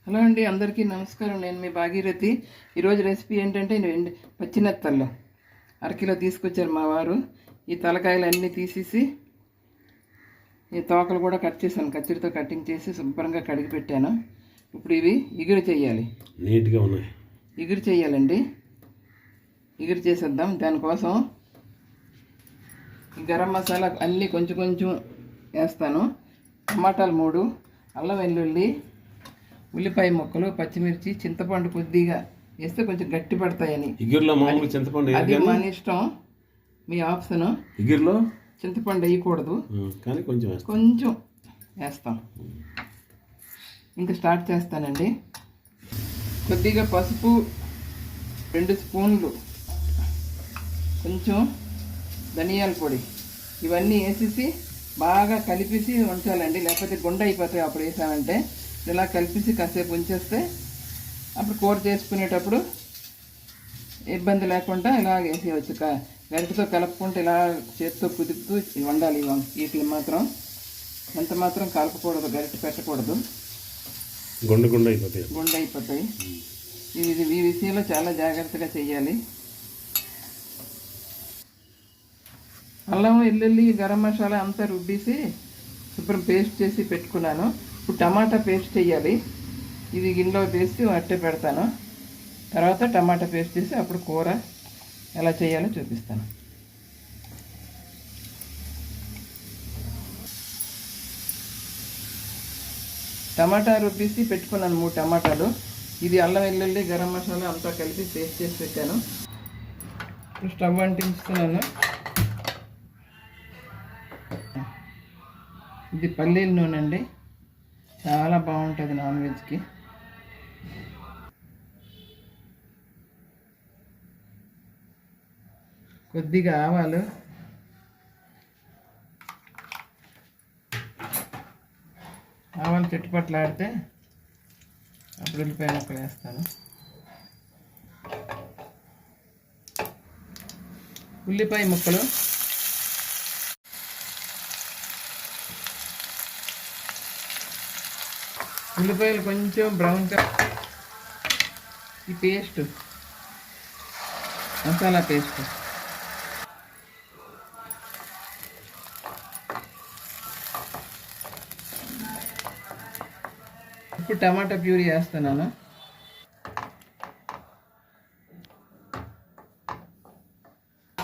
Hello అండి, అందరికీ నమస్కారం. నేను మీ భాగీరథి. ఈరోజు రెసిపీ ఏంటంటే పచ్చినెత్తళ్ళు అరకిలో తీసుకొచ్చారు మా వారు. ఈ తలకాయలు అన్నీ తీసేసి ఈ తోకలు కూడా కట్ చేశాను. కత్తిరితో కటింగ్ చేసి శుభ్రంగా కడిగి పెట్టాను. ఇప్పుడు ఇవి ఇగురు చేయాలి. నీట్గా ఉన్నాయి. ఇగురు చేయాలండి. ఇగురు చేసేద్దాం. దానికోసం ఈ గరం మసాలా అన్నీ కొంచెం కొంచెం వేస్తాను. టమాటాలు 3, అల్లం వెల్లుల్లి, ఉల్లిపాయ ముక్కలు, పచ్చిమిర్చి, చింతపండు కొద్దిగా వేస్తే కొంచెం గట్టి పడతాయని. ఇగురులో మామూలు చింతపండు అది మన ఇష్టం, మీ ఆప్షన్. ఇగురులో చింతపండు వేయకూడదు, కానీ కొంచెం వేస్తాం. ఇంకా స్టార్ట్ చేస్తానండి. కొద్దిగా పసుపు, 2 స్పూన్లు, కొంచెం ధనియాల పొడి, ఇవన్నీ వేసేసి బాగా కలిపేసి ఉంచాలండి. లేకపోతే గుండ అయిపోతాయి అప్పుడు వేసామంటే. ఇలా కలిపేసి కాసేపు ఉంచేస్తే అప్పుడు కూర చేసుకునేటప్పుడు ఇబ్బంది లేకుండా ఇలా వేసేయచ్చు. గరిటతో కలుపుకుంటే ఇలా చేతితో కుదుపుతూ వండాలి. వీటిని మాత్రం ఎంత మాత్రం కలపకూడదు, గరిట పెట్టకూడదు, గుండ అయిపోతాయి. ఈ విషయంలో చాలా జాగ్రత్తగా చేయాలి. అల్లం వెల్లుల్లి గరం మసాలా అంతా రుబ్బేసి శుభ్రం పేస్ట్ చేసి పెట్టుకున్నాను. ఇప్పుడు టమాటా పేస్ట్ చేయాలి. ఇది గిన్నెలో వేసి అట్టే పెడతాను. తర్వాత టమాటా పేస్ట్ చేసి అప్పుడు కూర ఎలా చేయాలో చూపిస్తాను. టమాటా రుబ్బేసి పెట్టుకున్నాను 3 టమాటాలు. ఇది అల్లం వెల్లుల్లి గరం మసాలా అంతా కలిపి పేస్ట్ చేసి పెట్టాను. ఇప్పుడు స్టవ్ అంటించుతున్నాను. ఇది పల్లీల నూనె అండి, చాలా బాగుంటుంది నాన్ వెజ్కి. కొద్దిగా ఆవాలు, చుట్టుపట్లాడితే అప్పుడు ఉల్లిపాయ ముక్కలు వేస్తాను. ఉల్లిపాయ ముక్కలు, ఉల్లిపాయలు కొంచెం బ్రౌన్గా, ఈ పేస్ట్ మసాలా పేస్ట్, ఇప్పుడు టమాటా ప్యూరీ వేస్తున్నాను.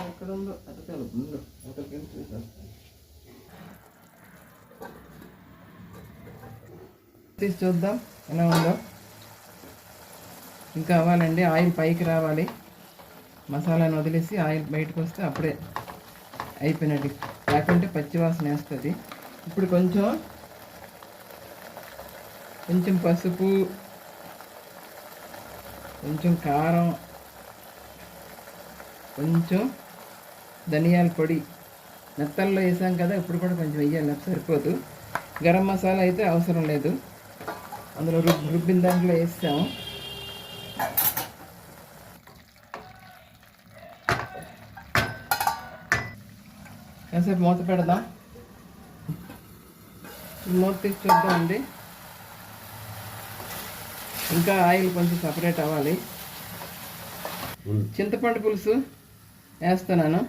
ఎక్కడ ఉందో అటకాలు ఉందో అటకెళ్ళి చూసేస్తాను. తీసి చూద్దాం ఎలా ఉందో. ఇంకా అవ్వాలండి, ఆయిల్ పైకి రావాలి. మసాలాను వదిలేసి ఆయిల్ బయటకు వస్తే అప్పుడే అయిపోయినట్టు, లేకుంటే పచ్చివాసన వేస్తుంది. ఇప్పుడు కొంచెం పసుపు, కొంచెం కారం, కొంచెం ధనియాల పొడి. నెత్తల్లో వేసాం కదా, ఇప్పుడు కూడా కొంచెం వేయాలి, సరిపోదు. గరం మసాలా అయితే అవసరం లేదు, అందులో రుబ్బిన దాంట్లో వేస్తాము. కాసేపు మూత పెడదాం. మూత తీసి చూద్దామండి. ఇంకా ఆయిల్ కొంచెం సపరేట్ అవ్వాలి. చింతపండు పులుసు వేస్తున్నాను.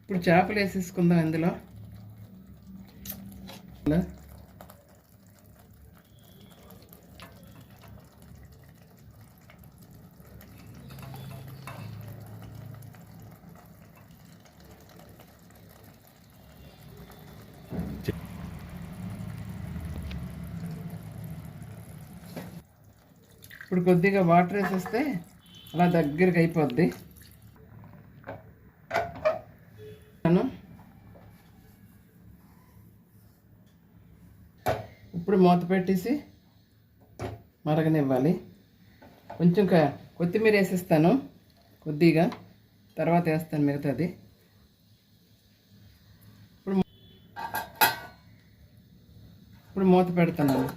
ఇప్పుడు చేపలు వేసేసుకుందాం ఇందులో. ఇప్పుడు కొద్దిగా వాటర్ వేసేస్తే అలా దగ్గరికి అయిపోద్ది. ఇప్పుడు మూత పెట్టేసి మరగనివ్వాలి. కొంచెం కొత్తిమీర వేసేస్తాను కొద్దిగా, తర్వాత వేస్తాను మిగతాది. ఇప్పుడు మూత పెడుతున్నాను.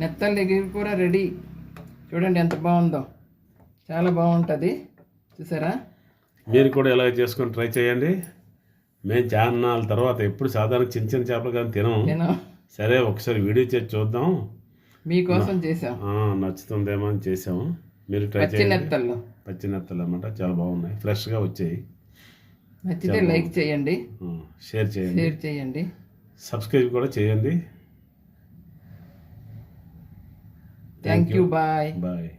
నెత్తళ్ళ ఎగురు కూర రెడీ. చూడండి ఎంత బాగుందో, చాలా బాగుంటుంది. చూసారా? మీరు కూడా ఇలాగ చేసుకొని ట్రై చేయండి. మేము చాన్నాళ్ళ తర్వాత ఎప్పుడు సాధారణ చిన్న చిన్న చేపలు కానీ తినం. నేను సరే ఒకసారి వీడియో చేసి చూద్దాం, మీకోసం చేసాం. నచ్చుతుందేమో అని చేసాము. మీరు ట్రై పచ్చి చేయండి. నెత్తళ్ళు పచ్చి నెత్తలు అన్నమాట, చాలా బాగున్నాయి, ఫ్రెష్గా వచ్చాయి. నచ్చితే లైక్ చేయండి, షేర్ చేయండి, సబ్స్క్రైబ్ కూడా చేయండి. Thank you. బాయ్. బాయ్.